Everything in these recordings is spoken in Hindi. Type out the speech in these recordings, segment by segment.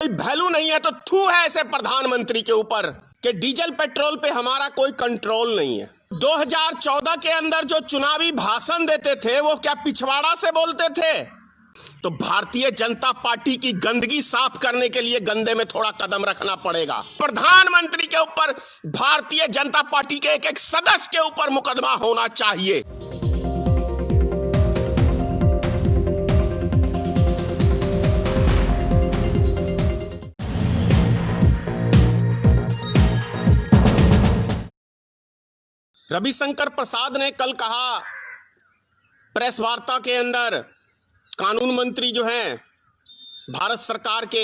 कोई वैल्यू नहीं है तो थू है ऐसे प्रधानमंत्री के ऊपर कि डीजल पेट्रोल पे हमारा कोई कंट्रोल नहीं है। 2014 के अंदर जो चुनावी भाषण देते थे वो क्या पिछवाड़ा से बोलते थे? तो भारतीय जनता पार्टी की गंदगी साफ करने के लिए गंदे में थोड़ा कदम रखना पड़ेगा। प्रधानमंत्री के ऊपर भारतीय जनता पार्टी के एक एक सदस्य के ऊपर मुकदमा होना चाहिए। रविशंकर प्रसाद ने कल कहा प्रेस वार्ता के अंदर, कानून मंत्री जो हैं भारत सरकार के,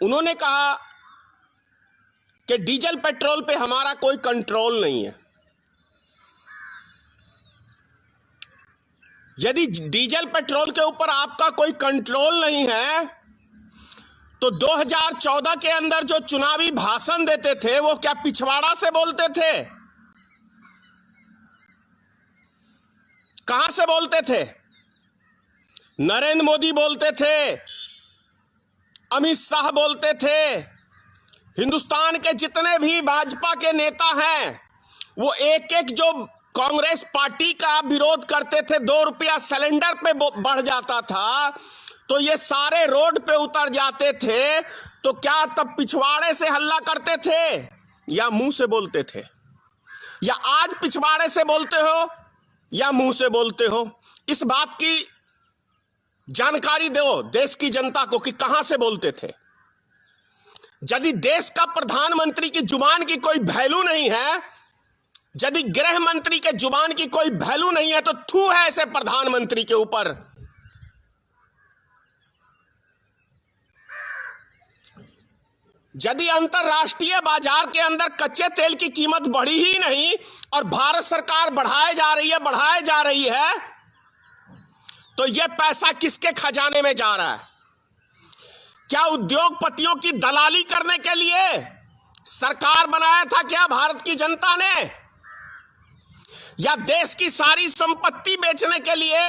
उन्होंने कहा कि डीजल पेट्रोल पे हमारा कोई कंट्रोल नहीं है। यदि डीजल पेट्रोल के ऊपर आपका कोई कंट्रोल नहीं है तो 2014 के अंदर जो चुनावी भाषण देते थे वो क्या पिछवाड़ा से बोलते थे? कहां से बोलते थे? नरेंद्र मोदी बोलते थे, अमित शाह बोलते थे, हिंदुस्तान के जितने भी भाजपा के नेता हैं वो एक एक जो कांग्रेस पार्टी का विरोध करते थे, 2 रुपया सिलेंडर पे बढ़ जाता था तो ये सारे रोड पे उतर जाते थे। तो क्या तब पिछवाड़े से हल्ला करते थे या मुंह से बोलते थे? या आज पिछवाड़े से बोलते हो या मुंह से बोलते हो? इस बात की जानकारी दो देश की जनता को कि कहां से बोलते थे। यदि देश का प्रधानमंत्री की जुबान की कोई वैल्यू नहीं है, यदि गृह मंत्री के जुबान की कोई वैल्यू नहीं है तो थू है ऐसे प्रधानमंत्री के ऊपर। यदि अंतरराष्ट्रीय बाजार के अंदर कच्चे तेल की कीमत बढ़ी ही नहीं और भारत सरकार बढ़ाए जा रही है तो यह पैसा किसके खजाने में जा रहा है? क्या उद्योगपतियों की दलाली करने के लिए सरकार बनाया था क्या भारत की जनता ने? या देश की सारी संपत्ति बेचने के लिए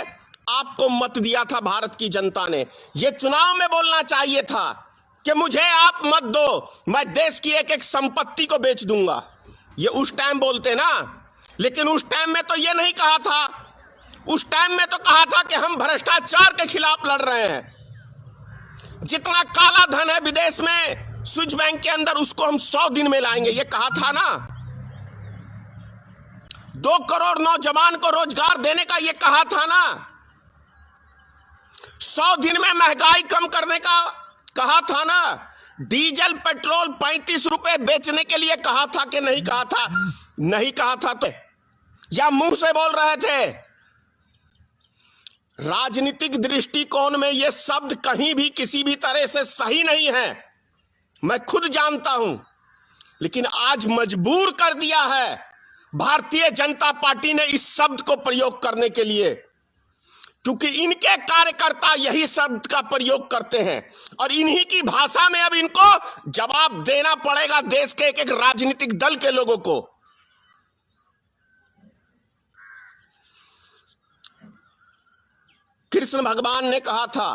आपको मत दिया था भारत की जनता ने? यह चुनाव में बोलना चाहिए था कि मुझे आप मत दो, मैं देश की एक एक संपत्ति को बेच दूंगा। ये उस टाइम बोलते ना, लेकिन उस टाइम में तो ये नहीं कहा था। उस टाइम में तो कहा था कि हम भ्रष्टाचार के खिलाफ लड़ रहे हैं, जितना काला धन है विदेश में स्विस बैंक के अंदर उसको हम 100 दिन में लाएंगे, ये कहा था ना। 2 करोड़ नौजवान को रोजगार देने का ये कहा था ना। 100 दिन में महंगाई कम करने का कहा था ना। डीजल पेट्रोल 35 रुपए बेचने के लिए कहा था कि नहीं कहा था? नहीं कहा था तो या मुंह से बोल रहे थे? राजनीतिक दृष्टिकोण में यह शब्द कहीं भी किसी भी तरह से सही नहीं है, मैं खुद जानता हूं, लेकिन आज मजबूर कर दिया है भारतीय जनता पार्टी ने इस शब्द को प्रयोग करने के लिए, क्योंकि इनके कार्यकर्ता यही शब्द का प्रयोग करते हैं और इन्हीं की भाषा में अब इनको जवाब देना पड़ेगा देश के एक एक राजनीतिक दल के लोगों को। कृष्ण भगवान ने कहा था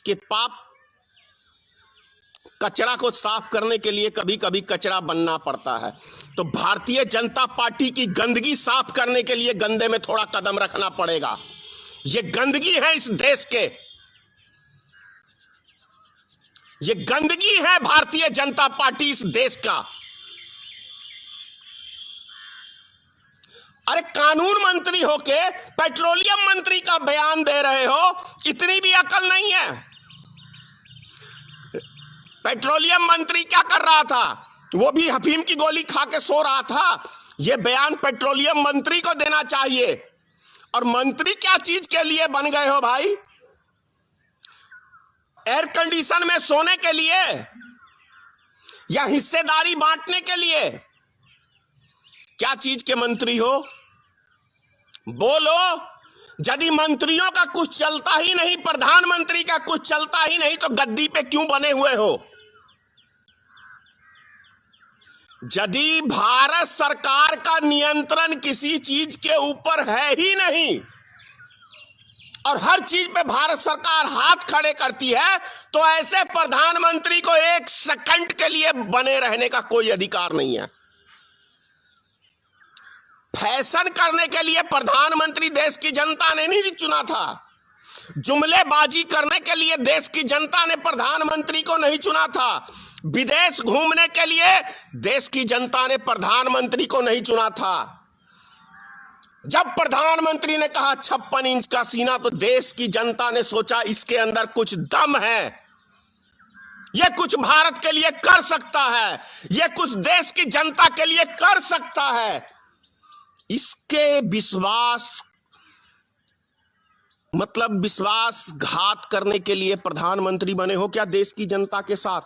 कि पाप कचरा को साफ करने के लिए कभी कभी कचरा बनना पड़ता है। तो भारतीय जनता पार्टी की गंदगी साफ करने के लिए गंदे में थोड़ा कदम रखना पड़ेगा। ये गंदगी है इस देश के, ये गंदगी है भारतीय जनता पार्टी इस देश का। अरे कानून मंत्री होके पेट्रोलियम मंत्री का बयान दे रहे हो, इतनी भी अकल नहीं है। पेट्रोलियम मंत्री क्या कर रहा था? वो भी अफीम की गोली खा के सो रहा था। यह बयान पेट्रोलियम मंत्री को देना चाहिए। और मंत्री क्या चीज के लिए बन गए हो भाई? एयर कंडीशन में सोने के लिए या हिस्सेदारी बांटने के लिए? क्या चीज के मंत्री हो? बोलो। यदि मंत्रियों का कुछ चलता ही नहीं, प्रधानमंत्री का कुछ चलता ही नहीं, तो गद्दी पे क्यों बने हुए हो? यदि भारत सरकार का नियंत्रण किसी चीज के ऊपर है ही नहीं और हर चीज पे भारत सरकार हाथ खड़े करती है, तो ऐसे प्रधानमंत्री को एक सेकंड के लिए बने रहने का कोई अधिकार नहीं है। फैशन करने के लिए प्रधानमंत्री देश की जनता ने नहीं चुना था। जुमलेबाजी करने के लिए देश की जनता ने प्रधानमंत्री को नहीं चुना था। विदेश घूमने के लिए देश की जनता ने प्रधानमंत्री को नहीं चुना था। जब प्रधानमंत्री ने कहा 56 इंच का सीना, तो देश की जनता ने सोचा इसके अंदर कुछ दम है, यह कुछ भारत के लिए कर सकता है, यह कुछ देश की जनता के लिए कर सकता है। इसके विश्वासघात करने के लिए प्रधानमंत्री बने हो क्या देश की जनता के साथ?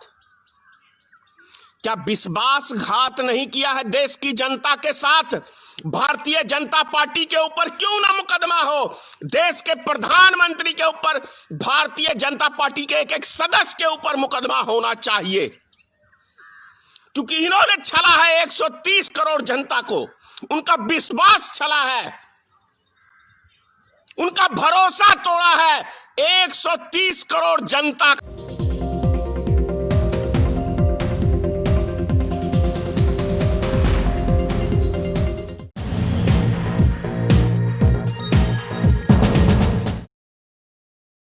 क्या विश्वासघात नहीं किया है देश की जनता के साथ? भारतीय जनता पार्टी के ऊपर क्यों ना मुकदमा हो, देश के प्रधानमंत्री के ऊपर, भारतीय जनता पार्टी के एक एक सदस्य के ऊपर मुकदमा होना चाहिए, क्योंकि इन्होंने छला है 130 करोड़ जनता को। उनका विश्वास छला है, उनका भरोसा तोड़ा है 130 करोड़ जनता।